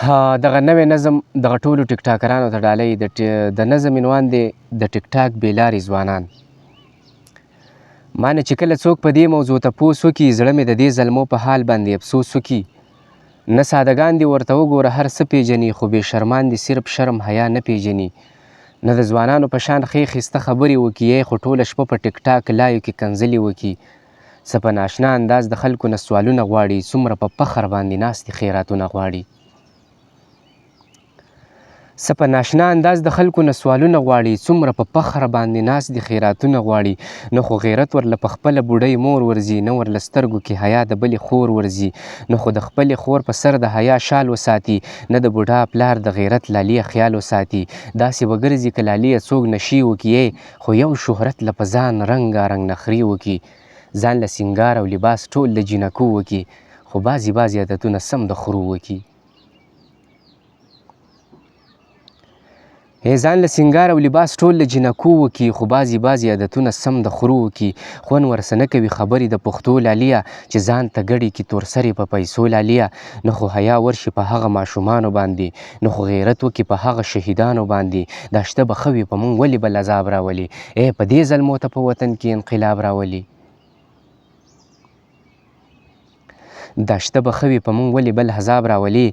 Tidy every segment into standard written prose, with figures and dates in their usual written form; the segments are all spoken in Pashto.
دغه نوی نظم دغه ټولو ټیک ټاکرانو ته ډالۍ د نظم عنوان دی د ټیک ټاک بېلارې ځوانان. ما نه چې کله څوک په دې موضوع تپوس وکړي زړه مې د دې زلمو په حال باندې افسوس وکړي. نه سادهګان دي ورته وګوره هر څه پېژني خو بې شرمان دي صرف شرم حیا نه پېژني. نه د ځوانانو په شان ښې ښایسته خبرې وکړي خو ټوله شپه په ټیک ټاک لایو کې کنځلې وکړي. څه په ناشنا انداز د خلکو نه سوالونه غواړي څومره په فخر باندې ناست دي خیراتونه غواړي. څه په ناشنا انداز د خلکو نه سوالونه غواړي څومره په فخر باندې ناست دي خیراتونه غواړي. نه خو غیرت ورله په خپله بوډۍ مور ورځي نه ورله سترګو کې حیا د بلې خور ورځي. نه خو د خپلې خور په سر د حیا شال وساتي نه د بوډا پلار د غیرت لالیه خیال وساتي. داسې وګرځي که لالیه څوک نشي وکړي خو یو شهرت له په ځان رنګارنګ نخرې وکړي. ځان له سینګار او لباس ټول له جینکو وکړي خو بعضې عادتونه سم د خرو وکړي. ځان له سینګار او لباس ټول له جینکو وکړي خو بعضې عادتونه سم د خرو وکړي. خوند ورسه نه کوي خبرې د پښتو لالیه چې ځان ته ګډې کړي تور سرې په پیسو لالیه. نه خو حیا ورشي په هغه ماشومانو باندې نه خو غیرت وکړي په هغه شهیدانو باندې. دا شته به ښه وي په موږ ولې بل عذاب راولي په دې ظلمو ته په وطن کې انقلاب راولي. دا شته به ښه وي په موږ ولې بل عذاب راولي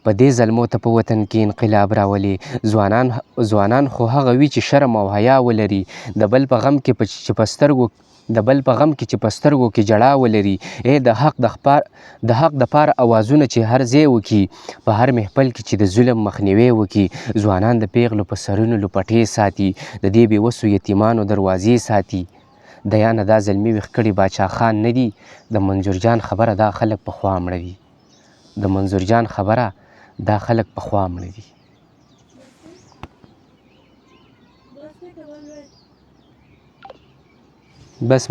په دې ظلمو ته په وطن کې انقلاب راولي. ځوانان خو هغه وي چې شرم او حیا ولري د بل په غم کې چې په سترګو کې جړا ولري. د حق دپاره اوازونه چې هر ځای وکړي په هر محفل کې چې د ظلم مخنیوی وکړي. ځوانان د پیغلو په سرونو لپټې ساتي د دې بېوسو یتیمانو دروازې ساتي. د یانه دا زلمي ویښ کړي باچا خان نه دي د منظور جان خبره دا خلک پخوا مړه دي. د منظور جان خبره دا خلک پخوا مړه دي. بس